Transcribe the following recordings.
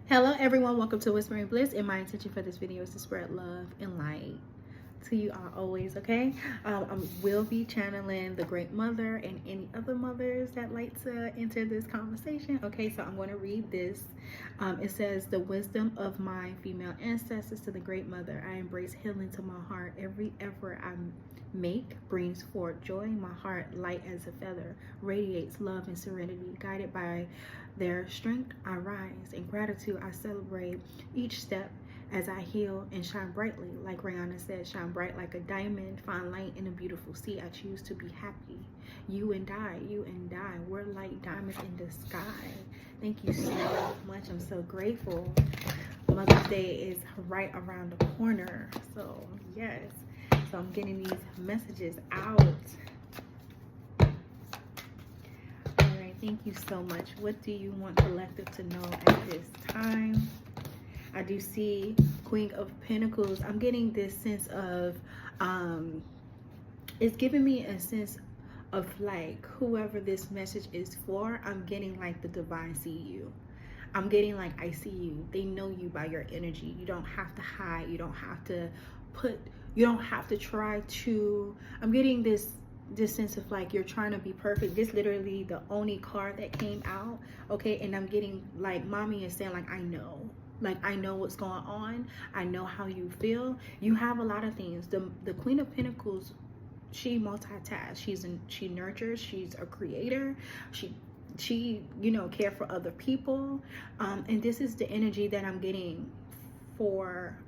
Hello everyone, welcome to Whispering Bliss, and my intention for this video is to spread love and light to you all always, okay? I will be channeling the Great Mother and any other mothers that like to enter this conversation, okay? So I'm going to read this. It says, the wisdom of my female ancestors to the Great Mother. I embrace healing to my heart. Every effort I make brings forth joy. My heart, light as a feather, radiates love and serenity. Guided by their strength, I rise. In gratitude, I celebrate each step as I heal and shine brightly. Like Rihanna said, shine bright like a diamond, find light in a beautiful sea. I choose to be happy. You and I, we're like diamonds in the sky. Thank you so much. I'm so grateful. Mother's Day is right around the corner. So yes, so I'm getting these messages out. Alright, thank you so much. What do you want collective to know at this time? I do see Queen of Pentacles. I'm getting this sense of, it's giving me a sense of like whoever this message is for. I'm getting like the divine see you. I'm getting like I see you. They know you by your energy. You don't have to hide. You don't have to try to, I'm getting this sense of like you're trying to be perfect. This literally the only card that came out, okay? And I'm getting like mommy is saying like I know. Like, I know what's going on. I know how you feel. You have a lot of things. The Queen of Pentacles, she multitasks. She nurtures. She's a creator. She you know, care for other people. And this is the energy that I'm getting for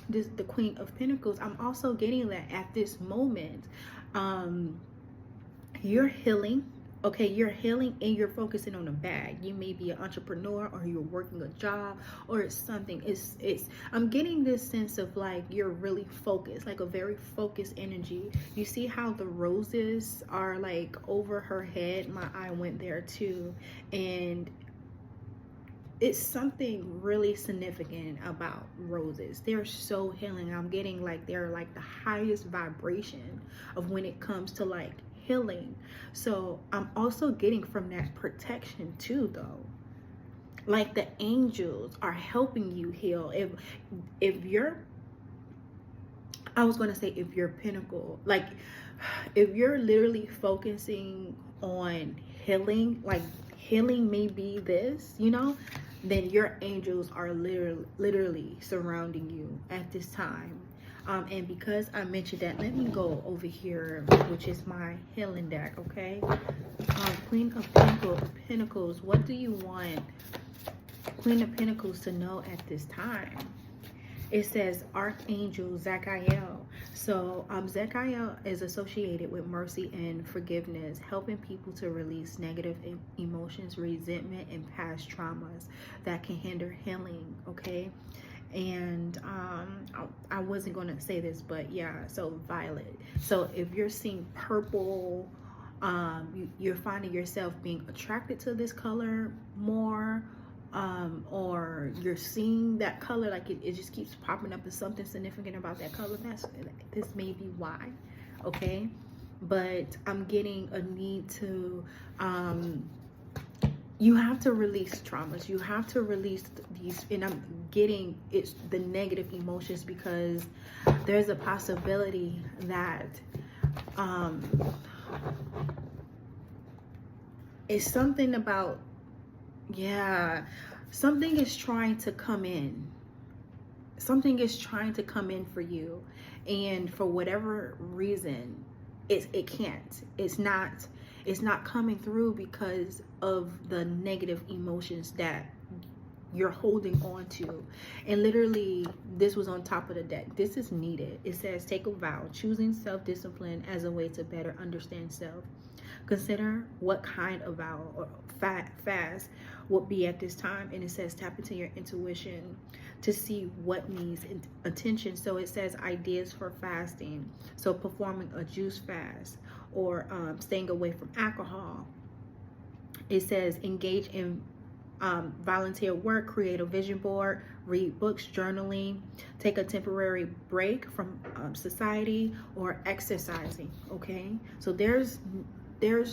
the Queen of Pentacles. I'm also getting that at this moment, you're healing. Okay, you're healing and you're focusing on a bag. You may be an entrepreneur or you're working a job or it's something. I'm getting this sense of like you're really focused, like a very focused energy. You see how the roses are like over her head? My eye went there too. And it's something really significant about roses. They're so healing. I'm getting like they're like the highest vibration of when it comes to like healing. So I'm also getting from that protection too, though. Like the angels are helping you heal. If you're, I was going to say if you're pinnacle, like if you're literally focusing on healing, like healing may be this, you know, then your angels are literally surrounding you at this time. And because I mentioned that, let me go over here, which is my healing deck, okay? Queen of Pentacles, what do you want Queen of Pentacles to know at this time? It says Archangel Zachiel. So Zachiel is associated with mercy and forgiveness, helping people to release negative emotions, resentment, and past traumas that can hinder healing, okay? And I wasn't going to say this, but yeah, so violet. So if you're seeing purple, you're finding yourself being attracted to this color more, or you're seeing that color, like it just keeps popping up as something significant about that color. This may be why, okay? But I'm getting a need to you have to release traumas. You have to release these, and I'm getting it's the negative emotions because there's a possibility that it's something about, yeah, something is trying to come in. Something is trying to come in for you, and for whatever reason, it can't. It's not coming through because of the negative emotions that you're holding on to. And literally, this was on top of the deck. This is needed. It says, take a vow, choosing self-discipline as a way to better understand self. Consider what kind of vow or fast would be at this time. And it says, tap into your intuition to see what needs attention. So it says ideas for fasting. So performing a juice fast, or staying away from alcohol. It says engage in volunteer work, create a vision board, read books, journaling, take a temporary break from society, or exercising, okay? So there's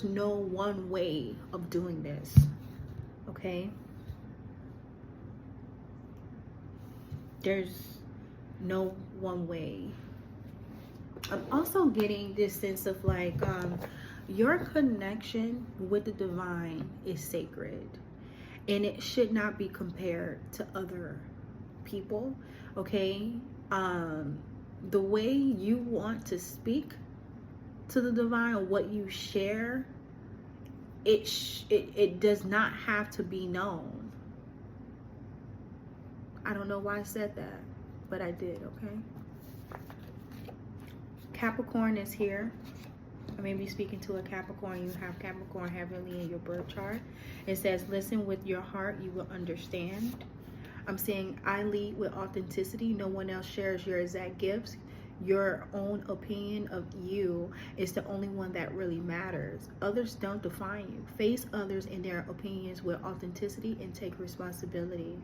no one way of doing this, okay? There's no one way. I'm also getting this sense of like your connection with the divine is sacred, and it should not be compared to other people. Okay, the way you want to speak to the divine, or what you share, it does not have to be known. I don't know why I said that, but I did. Okay, Capricorn is here. I may be speaking to a Capricorn. You have Capricorn heavily in your birth chart. It says, listen with your heart, you will understand. I'm saying, I lead with authenticity. No one else shares your exact gifts. Your own opinion of you is the only one that really matters. Others don't define you. Face others and their opinions with authenticity and take responsibility.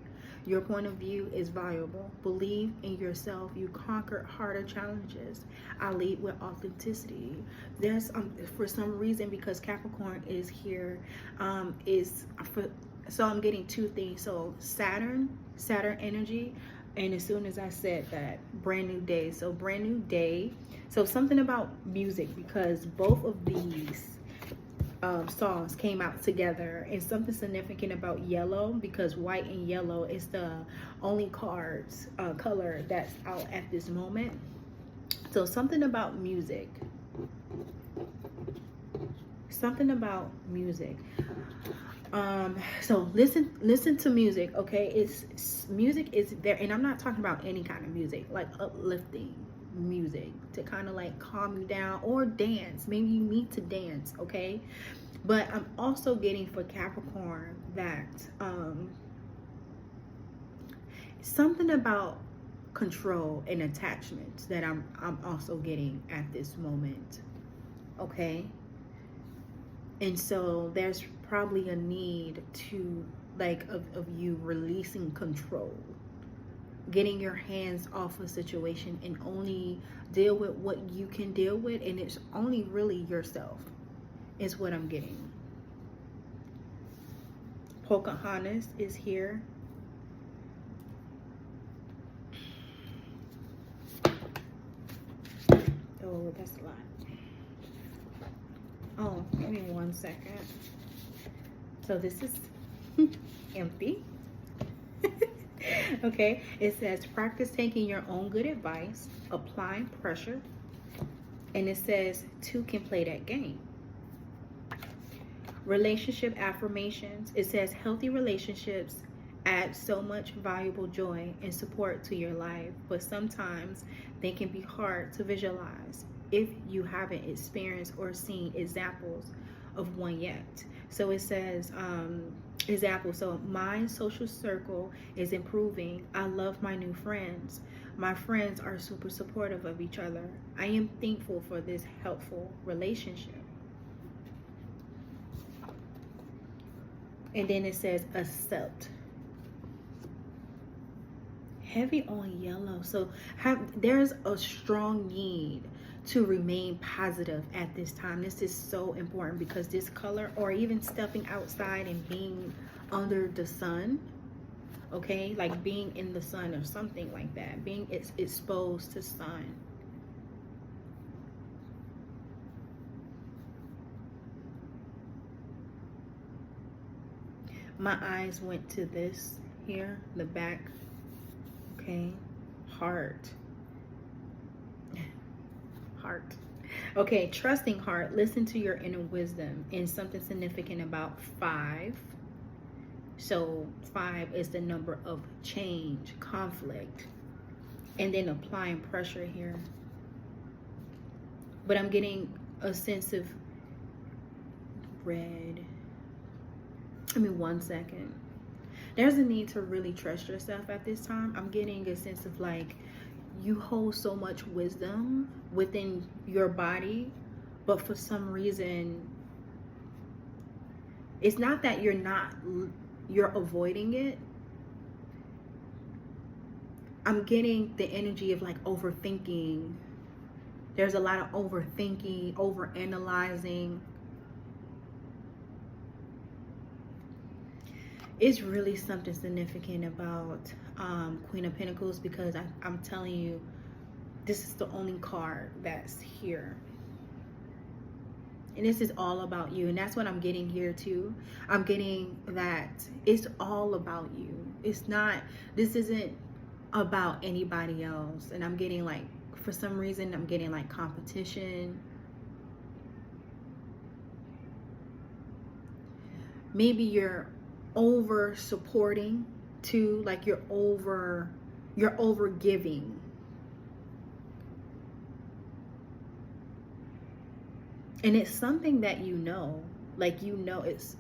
Your point of view is valuable. Believe in yourself. You conquer harder challenges. I lead with authenticity. There's for some reason, because Capricorn is here, so I'm getting two things. So Saturn energy. And as soon as I said that, brand new day. So brand new day. So something about music, because both of these songs came out together, and something significant about yellow, because white and yellow is the only color that's out at this moment. So something about music. Something about music. So listen to music, okay? Music is there, and I'm not talking about any kind of music, like uplifting music to kind of like calm you down, or dance. Maybe you need to dance, okay? But I'm also getting for Capricorn that something about control and attachments that I'm also getting at this moment, okay? And so there's probably a need to of you releasing control, getting your hands off a situation and only deal with what you can deal with, and it's only really yourself is what I'm getting. Pocahontas is here. Oh, that's a lot. Oh, give me 1 second. So this is empty. Okay, it says practice taking your own good advice, applying pressure, and it says two can play that game. Relationship affirmations. It says healthy relationships add so much valuable joy and support to your life, but sometimes they can be hard to visualize if you haven't experienced or seen examples of one yet. So it says example, so my social circle is improving. I love my new friends. My friends are super supportive of each other. I am thankful for this helpful relationship. And then it says accept. Heavy on yellow. So there's a strong need to remain positive at this time. This is so important, because this color, or even stepping outside and being under the sun, okay, like being in the sun or something like that, being exposed to sun. My eyes went to this here, the back, okay, heart. Okay, trusting heart. Listen to your inner wisdom. And something significant about 5. So 5 is the number of change, conflict, and then applying pressure here. But I'm getting a sense of red. I mean, 1 second. There's a need to really trust yourself at this time. I'm getting a sense of like, you hold so much wisdom within your body, but for some reason, it's not that you're avoiding it. I'm getting the energy of like overthinking. There's a lot of overthinking, overanalyzing. It's really something significant about Queen of Pentacles, because I'm telling you, this is the only card that's here. And this is all about you. And that's what I'm getting here too. I'm getting that it's all about you. It's not, this isn't about anybody else. And I'm getting like, for some reason, I'm getting like competition. Maybe you're over supporting too, like you're over giving. And it's something that you know, like it's,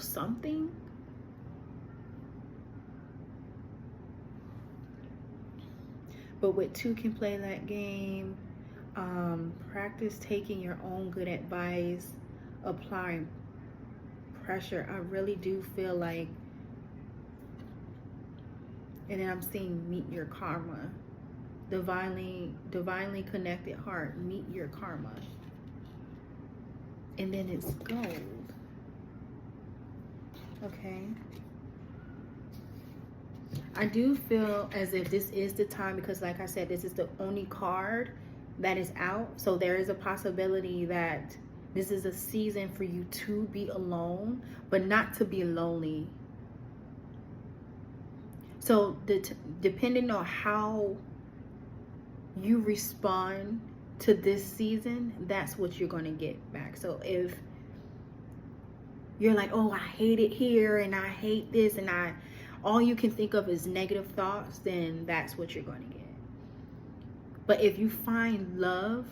something. But with two can play that game. Practice taking your own good advice, applying pressure. I really do feel like, and then I'm seeing meet your karma. Divinely connected heart, meet your karma. And then it's gold. Okay. I do feel as if this is the time, because like I said, this is the only card that is out. So there is a possibility that this is a season for you to be alone, but not to be lonely. So depending on how you respond to this season, that's what you're going to get back. So if you're like, oh, I hate it here and I hate this and all you can think of is negative thoughts, then that's what you're going to get. But if you find love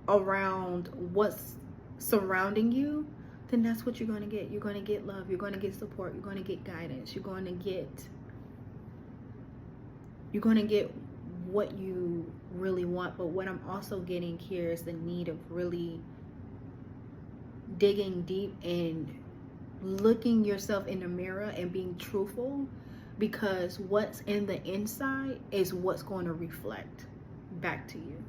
around what's surrounding you, then that's what you're going to get. You're going to get love. You're going to get support. You're going to get guidance. You're going to get what you really want. But what I'm also getting here is the need of really digging deep and looking yourself in the mirror and being truthful, because what's in the inside is what's going to reflect back to you.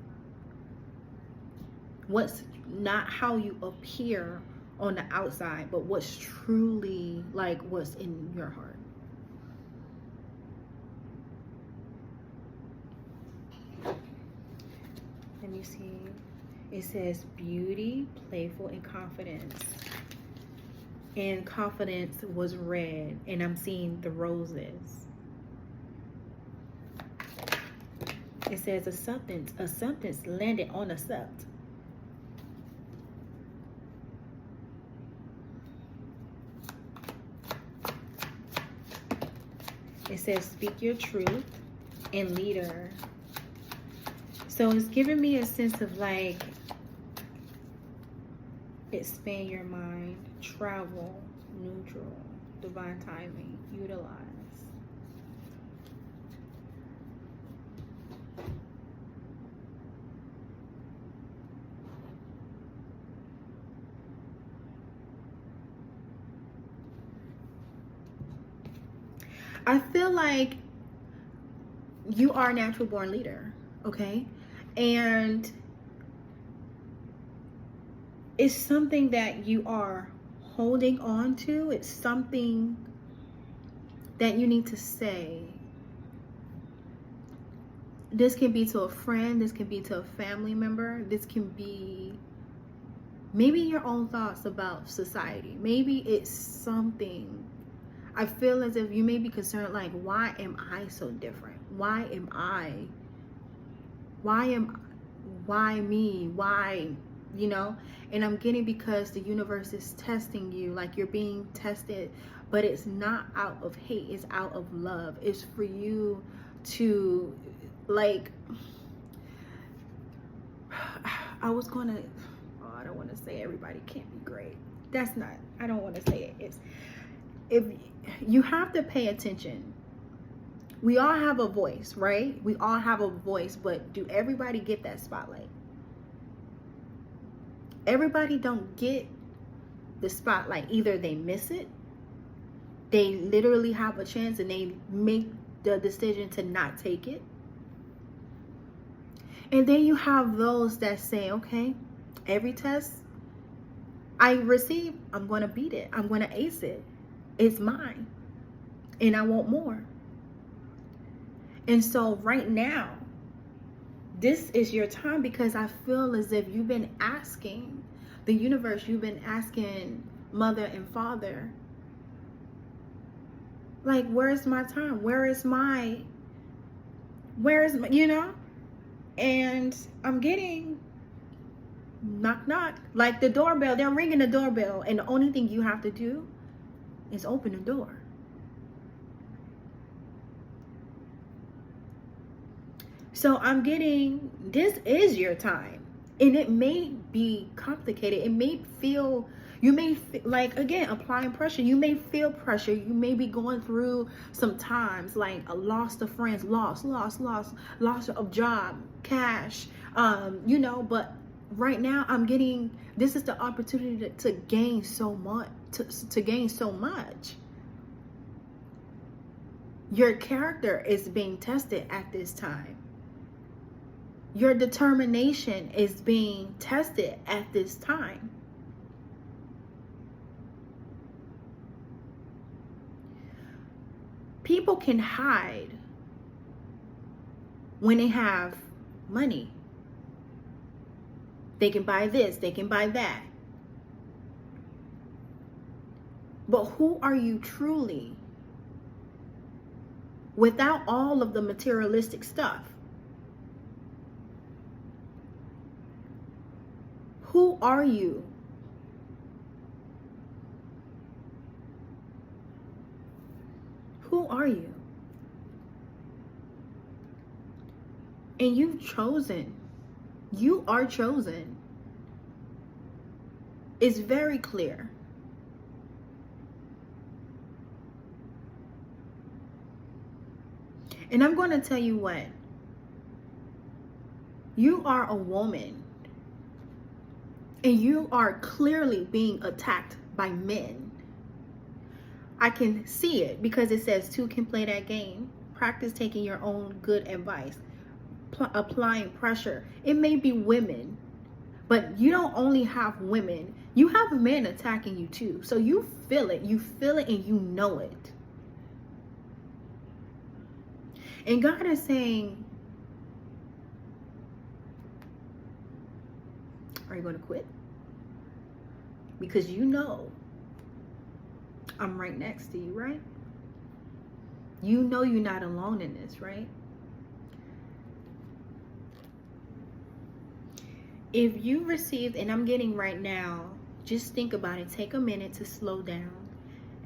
What's not how you appear on the outside, but what's truly like what's in your heart. Let me see. It says beauty, playful, and confidence. And confidence was red, and I'm seeing the roses. It says a sentence landed on a sept. It says speak your truth and leader. So it's giving me a sense of like expand your mind, travel, neutral, divine timing, utilize. I feel like you are a natural born leader, okay? And it's something that you are holding on to. It's something that you need to say. This can be to a friend. This can be to a family member. This can be maybe your own thoughts about society. Maybe it's something. I feel as if you may be concerned, like, why am I so different? Why me? Why, you know? And I'm getting because the universe is testing you, like you're being tested, but it's not out of hate, it's out of love. It's for you to, like, I don't want to say everybody can't be great. I don't want to say it. If you have to pay attention. We all have a voice, right? We all have a voice, but do everybody get that spotlight? Everybody don't get the spotlight. Either they miss it, they literally have a chance and they make the decision to not take it. And then you have those that say, okay, every test I receive, I'm going to beat it. I'm going to ace it. It's mine. And I want more. And so right now, this is your time, because I feel as if you've been asking the universe, you've been asking mother and father, like, where's my time? Where is my, And I'm getting knock, knock. Like the doorbell, they're ringing the doorbell. And the only thing you have to do is open the door. So I'm getting, this is your time. And it may be complicated. It may feel, you may feel, like, again, applying pressure. You may feel pressure. You may be going through some times like a loss of friends, loss of job, cash, but right now I'm getting, this is the opportunity to gain so much, to gain so much. Your character is being tested at this time. Your determination is being tested at this time. People can hide when they have money. They can buy this, they can buy that. But who are you truly without all of the materialistic stuff? Who are you? Who are you? And you've chosen. You are chosen. It's very clear. And I'm going to tell you what. You are a woman. And you are clearly being attacked by men. I can see it because it says two can play that game. Practice taking your own good advice. Applying pressure. It may be women, but you don't only have women. You have men attacking you too. So you feel it. You feel it and you know it. And God is saying, are you going to quit? Because you know I'm right next to you, right? You know you're not alone in this, right? If you received, and I'm getting right now, just think about it. Take a minute to slow down.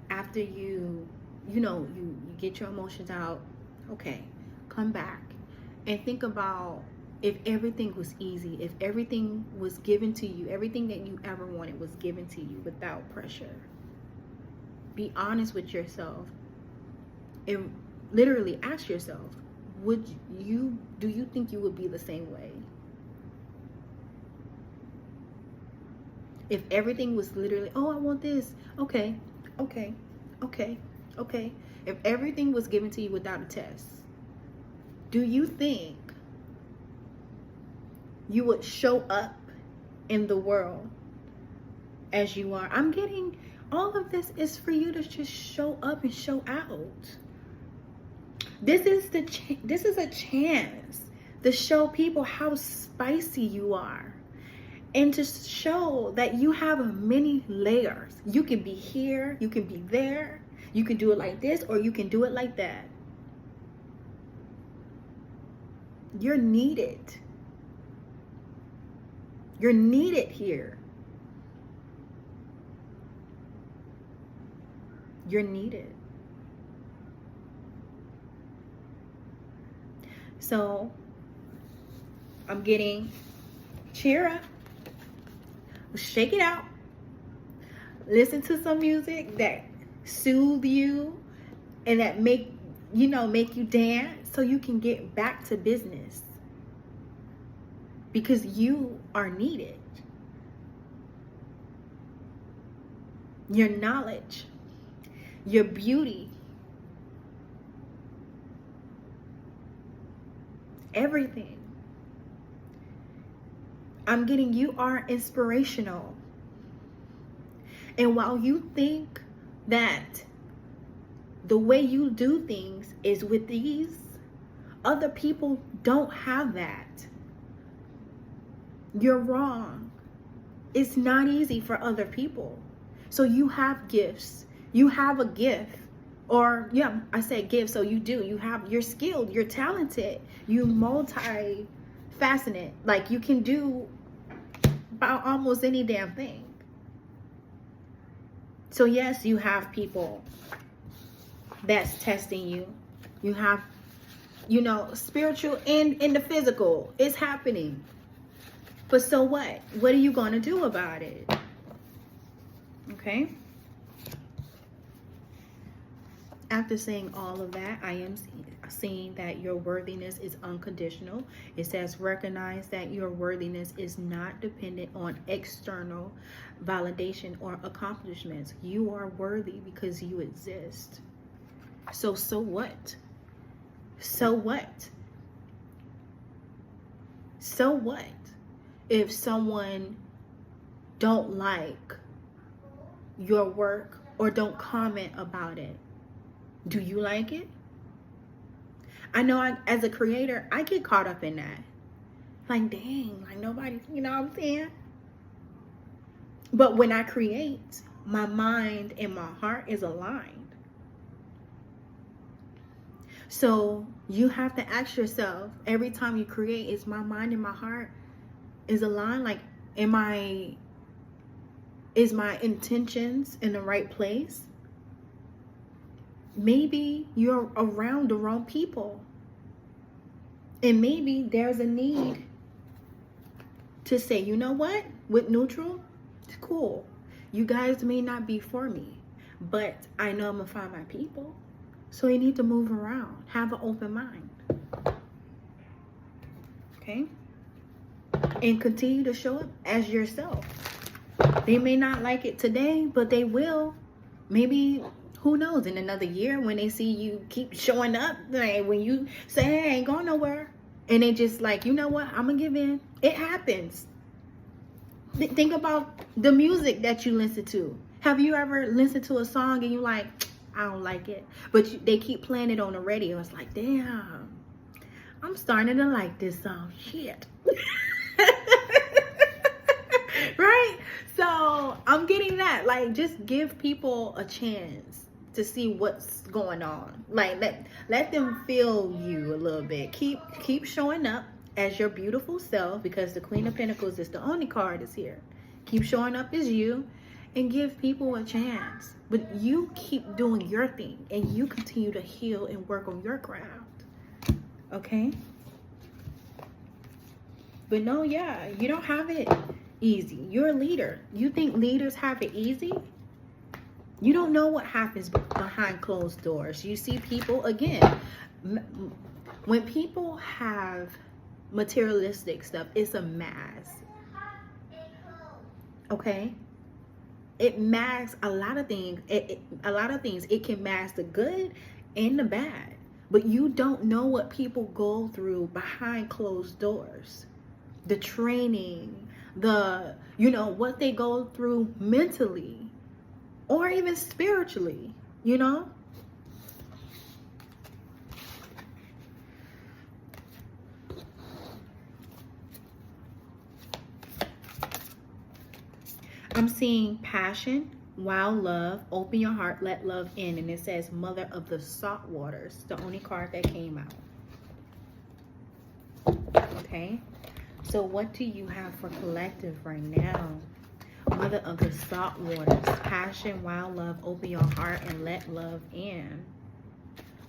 After you get your emotions out. Okay, come back and think about, if everything was easy, if everything was given to you, everything that you ever wanted was given to you without pressure. Be honest with yourself and literally ask yourself, do you think you would be the same way? If everything was literally, oh, I want this. Okay. If everything was given to you without a test, do you think you would show up in the world as you are? I'm getting, all of this is for you to just show up and show out. This is a chance to show people how spicy you are, and to show that you have many layers. You can be here, you can be there, you can do it like this, or you can do it like that. You're needed. You're needed here. You're needed. So I'm getting, cheer up, shake it out, listen to some music that soothe you and that make you dance, so you can get back to business, because you are needed. Your knowledge, your beauty, everything. I'm getting, you are inspirational. And while you think that the way you do things is with these. Other people don't have that. You're wrong. It's not easy for other people. So you have gifts. You have a gift. Or, yeah, I said gift, so you do. You're skilled. You're talented. You multi-faceted. Like, you can do about almost any damn thing. So, yes, you have people that's testing you. You have, spiritual and in the physical. It's happening. But so what? What are you going to do about it? Okay? After saying all of that, I am seeing that your worthiness is unconditional. It says recognize that your worthiness is not dependent on external validation or accomplishments. You are worthy because you exist. So what? So what? So what? If someone don't like your work or don't comment about it, do you like it? I know as a creator, I get caught up in that. Like, dang, like nobody, you know what I'm saying? But when I create, my mind and my heart is aligned. So you have to ask yourself, every time you create, is my mind and my heart is aligned? Like, is my intentions in the right place? Maybe you're around the wrong people. And maybe there's a need to say, you know what? With neutral, it's cool. You guys may not be for me, but I know I'm going to find my people. So you need to move around. Have an open mind. Okay? And continue to show up as yourself. They may not like it today, but they will. Maybe, who knows, in another year when they see you keep showing up, like when you say, hey, I ain't going nowhere, and they just like, you know what, I'm going to give in. It happens. Think about the music that you listen to. Have you ever listened to a song and you're like, I don't like it, but they keep playing it on the radio? It's like, damn, I'm starting to like this song. Shit. Right? So I'm getting that. Like, just give people a chance to see what's going on. Like, let them feel you a little bit. Keep showing up as your beautiful self, because the Queen of Pentacles is the only card that's here. Keep showing up as you and give people a chance. But you keep doing your thing and you continue to heal and work on your craft. Okay? But no, yeah, you don't have it easy. You're a leader. You think leaders have it easy? You don't know what happens behind closed doors. You see people, again, when people have materialistic stuff, it's a mask. Okay? It masks a lot of things. It can mask the good and the bad. But you don't know what people go through behind closed doors. The training, what they go through mentally or even spiritually, I'm seeing passion, wild love, open your heart, let love in. And it says mother of the salt waters, the only card that came out. Okay. So what do you have for collective right now? Mother of the salt waters, passion, wild love, open your heart and let love in.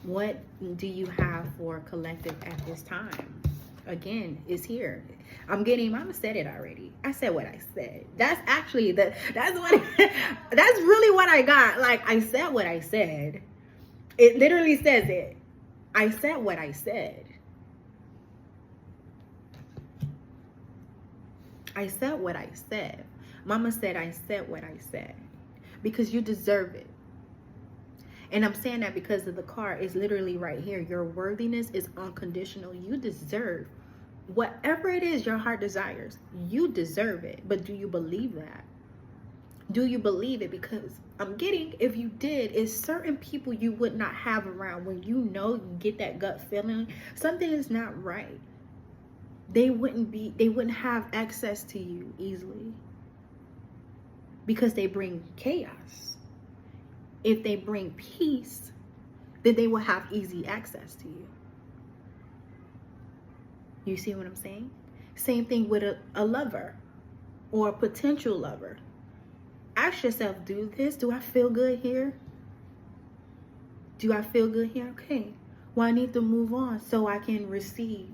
What do you have for collective at this time? Again, it's here. Mama said it already. I said what I said. That's actually that's really what I got. Like, I said what I said. It literally says it. I said what I said. I said what I said. Mama said I said what I said. Because you deserve it. And I'm saying that because of the card is literally right here. Your worthiness is unconditional. You deserve whatever it is your heart desires. You deserve it. But do you believe that? Do you believe it? Because I'm getting, if you did, it's certain people you would not have around when you know, you get that gut feeling something is not right. They wouldn't have access to you easily because they bring chaos. If they bring peace, then they will have easy access to you. You see what I'm saying? Same thing with a lover or a potential lover. Ask yourself, do I feel good here? Do I feel good here? Okay. Well, I need to move on so I can receive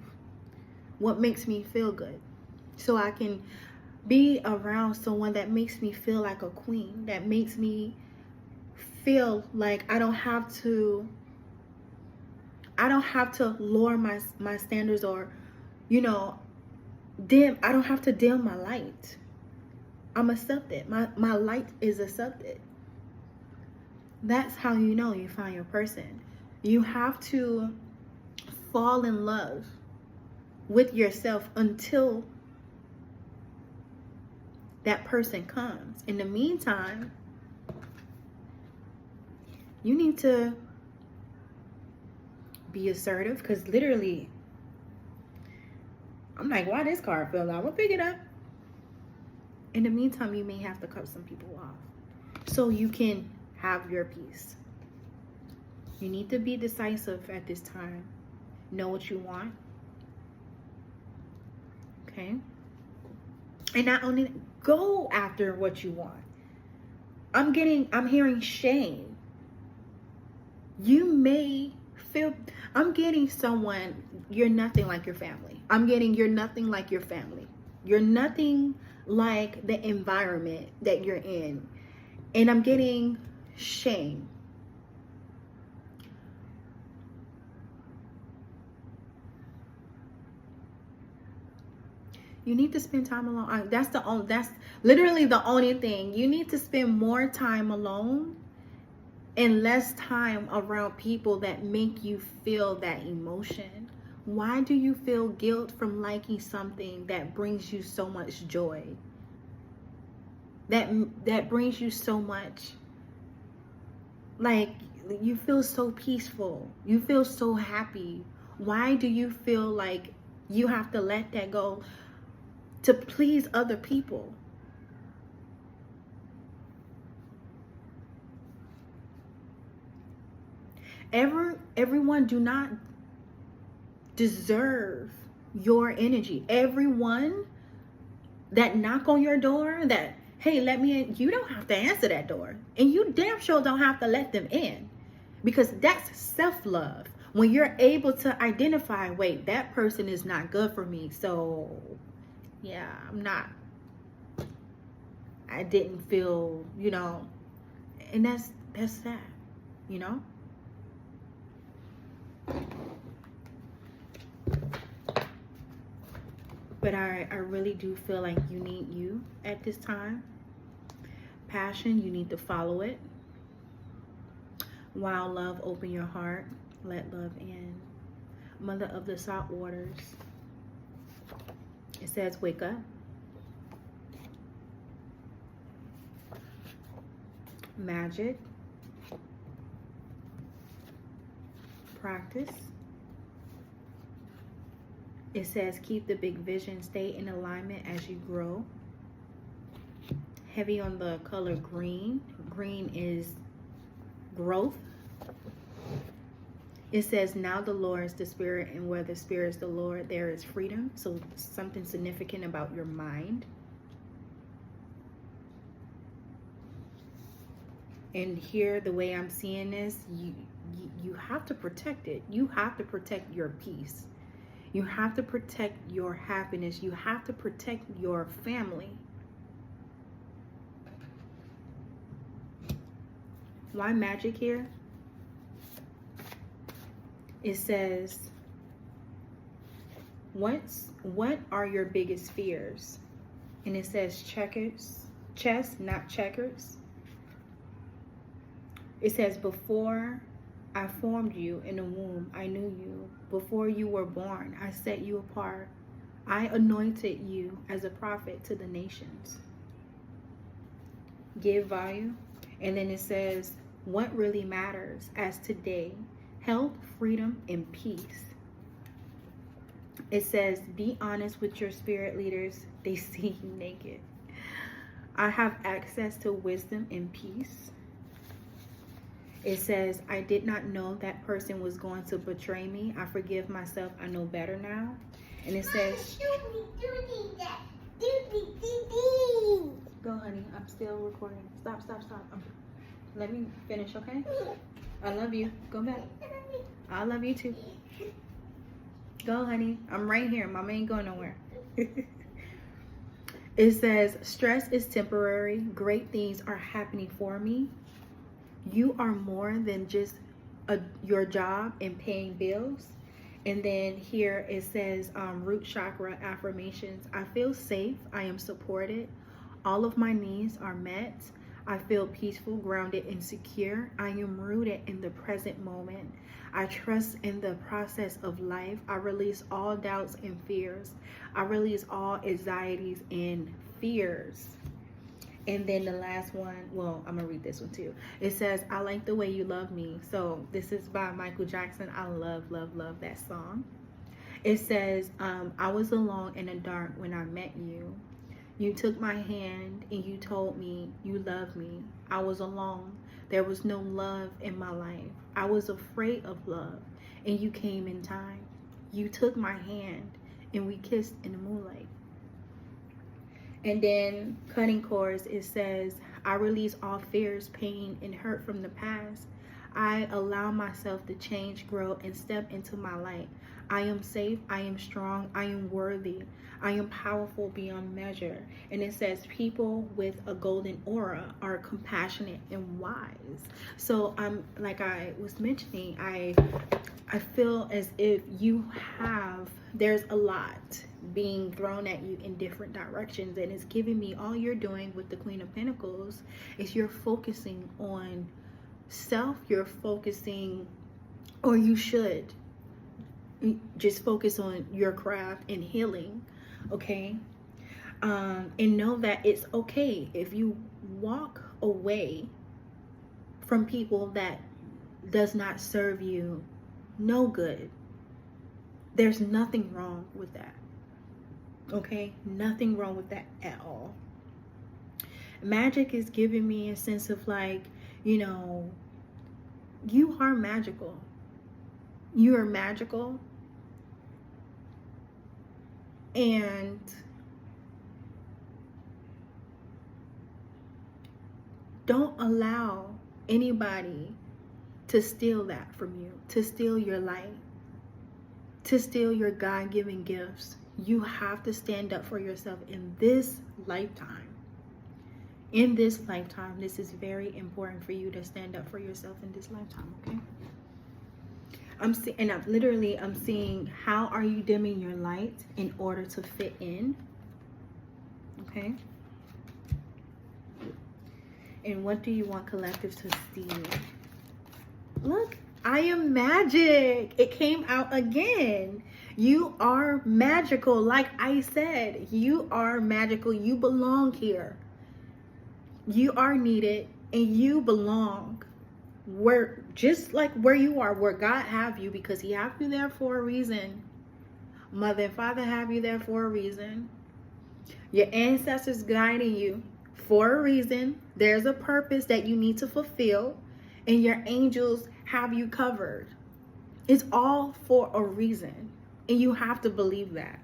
what makes me feel good. So I can be around someone that makes me feel like a queen, that makes me feel like I don't have to lower my standards, or I don't have to dim my light. I'm accepted. My light is accepted. That's how you know you find your person. You have to fall in love with yourself until that person comes. In the meantime, you need to be assertive, because literally, I'm like, why this card fell out? I'm gonna pick it up. In the meantime, you may have to cut some people off so you can have your peace. You need to be decisive at this time. Know what you want. Okay? And not only go after what you want. I'm hearing shame. You may feel, I'm getting someone, you're nothing like your family. I'm getting, you're nothing like your family. You're nothing like the environment that you're in. And I'm getting shame. You need to spend time alone. That's literally the only thing. You need to spend more time alone and less time around people that make you feel that emotion. Why do you feel guilt from liking something that brings you so much joy? That brings you so much, like, you feel so peaceful. You feel so happy. Why do you feel like you have to let that go to please other people? Everyone do not deserve your energy. Everyone that knock on your door, that, hey, let me in, you don't have to answer that door. And you damn sure don't have to let them in. Because that's self-love. When you're able to identify, wait, that person is not good for me. So, yeah, I didn't feel, and that's sad, But I really do feel like you need you at this time. Passion, you need to follow it. While love, open your heart. Let love in. Mother of the salt waters. It says, wake up. Magic. Practice. It says, keep the big vision. Stay in alignment as you grow. Heavy on the color green. Green is growth. It says, now the Lord is the Spirit, and where the Spirit is the Lord, there is freedom. So something significant about your mind. And here, the way I'm seeing this, you have to protect it. You have to protect your peace. You have to protect your happiness. You have to protect your family. Why magic here? It says, what are your biggest fears? And it says chess, not checkers. It says, before I formed you in the womb, I knew you. Before you were born, I set you apart. I anointed you as a prophet to the nations. give value. And then it says, what really matters as today, health, freedom, and peace. It says, be honest with your spirit leaders. They see you naked. I have access to wisdom and peace. It says, I did not know that person was going to betray me. I forgive myself. I know better now. And it says, go, honey. I'm still recording. Stop. Let me finish, okay? I love you. Go back. I love you too. Go, honey. I'm right here. Mama ain't going nowhere. It says, stress is temporary. Great things are happening for me. You are more than just your job and paying bills. And then here it says, root chakra affirmations. I feel safe. I am supported. All of my needs are met. I feel peaceful, grounded, and secure. I am rooted in the present moment. I trust in the process of life. I release all doubts and fears. I release all anxieties and fears. And then the last one, well, I'm gonna read this one too. It says, I like the way you love me. So this is by Michael Jackson. I love that song. It says, I was alone in the dark when I met you. You took my hand and you told me you love me. I was alone. There was no love in my life. I was afraid of love, and you came in time. You took my hand and we kissed in the moonlight. And then cutting cords, it says, I release all fears, pain, and hurt from the past. I allow myself to change, grow, and step into my light. I am safe. I am strong. I am worthy. I am powerful beyond measure. And it says, people with a golden aura are compassionate and wise. So like I was mentioning, I feel as if there's a lot being thrown at you in different directions, and it's giving me all you're doing with the Queen of Pentacles is you're focusing on self. You're focusing, or you should just focus on your craft and healing, okay? And know that it's okay if you walk away from people that does not serve you no good. There's nothing wrong with that. Okay? Nothing wrong with that at all. Magic is giving me a sense of like, you know, you are magical. You are magical. And don't allow anybody to steal that from you, to steal your light, to steal your God-given gifts. You have to stand up for yourself in this lifetime. In this lifetime, this is very important for you to stand up for yourself in this lifetime, okay? I'm seeing how are you dimming your light in order to fit in, okay? And what do you want collective to see? Look, I am magic. It came out again. You are magical. Like I said, you are magical. You belong here. You are needed and you belong just like where you are, where God have you, because he have you there for a reason. Mother and father have you there for a reason. Your ancestors guiding you for a reason. There's a purpose that you need to fulfill, and your angels have you covered. It's all for a reason, and you have to believe that.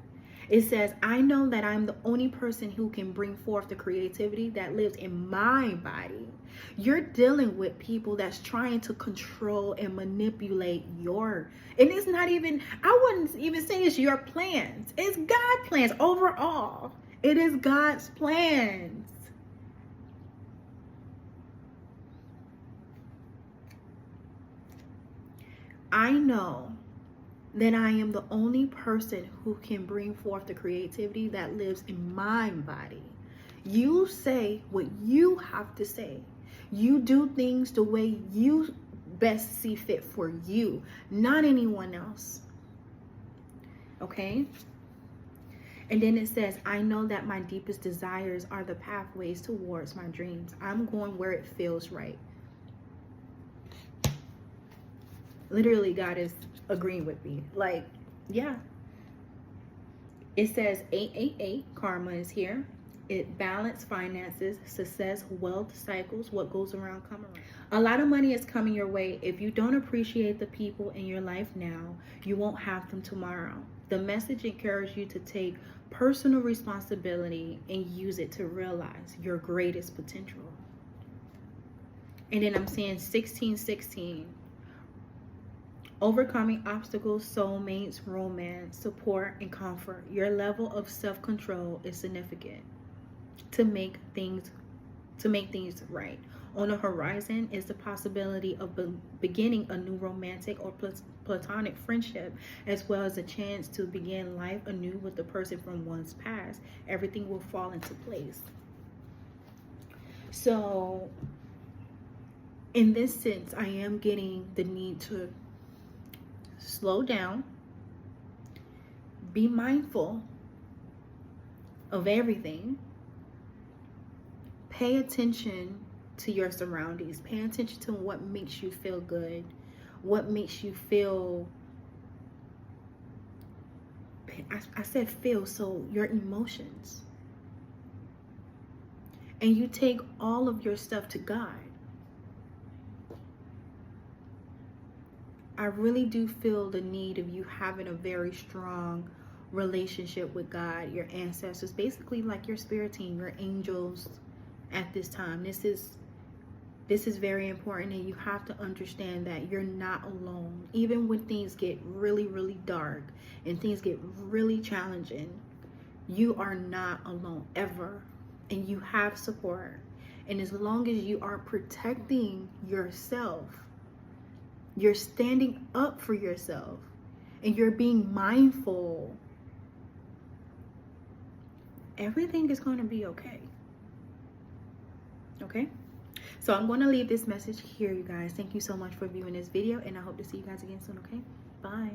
It says, I know that I'm the only person who can bring forth the creativity that lives in my body. You're dealing with people that's trying to control and manipulate and it's not even, I wouldn't even say it's your plans. It's God's plans overall. It is God's plans. I know that I am the only person who can bring forth the creativity that lives in my body. You say what you have to say. You do things the way you best see fit for you, not anyone else. Okay? And then it says, I know that my deepest desires are the pathways towards my dreams. I'm going where it feels right. Literally, God is agreeing with me. Like, yeah. It says 888, karma is here. It balance finances, success, wealth cycles. What goes around come around. A lot of money is coming your way. If you don't appreciate the people in your life now, you won't have them tomorrow. The message encourages you to take personal responsibility and use it to realize your greatest potential. And then I'm saying 1616. Overcoming obstacles, soulmates, romance, support, and comfort. Your level of self-control is significant to make things right. On the horizon is the possibility of beginning a new romantic or platonic friendship, as well as a chance to begin life anew with the person from one's past. Everything will fall into place. So, in this sense, I am getting the need to slow down, be mindful of everything, pay attention to your surroundings, pay attention to what makes you feel good, what makes you feel, I said feel, so your emotions. And you take all of your stuff to God. I really do feel the need of you having a very strong relationship with God, your ancestors, basically like your spirit team, your angels at this time. This is very important, and you have to understand that you're not alone. Even when things get really, really dark and things get really challenging, you are not alone ever, and you have support. And as long as you are protecting yourself, you're standing up for yourself, and you're being mindful, everything is going to be okay. Okay? So I'm going to leave this message here, you guys. Thank you so much for viewing this video, and I hope to see you guys again soon, okay? Bye.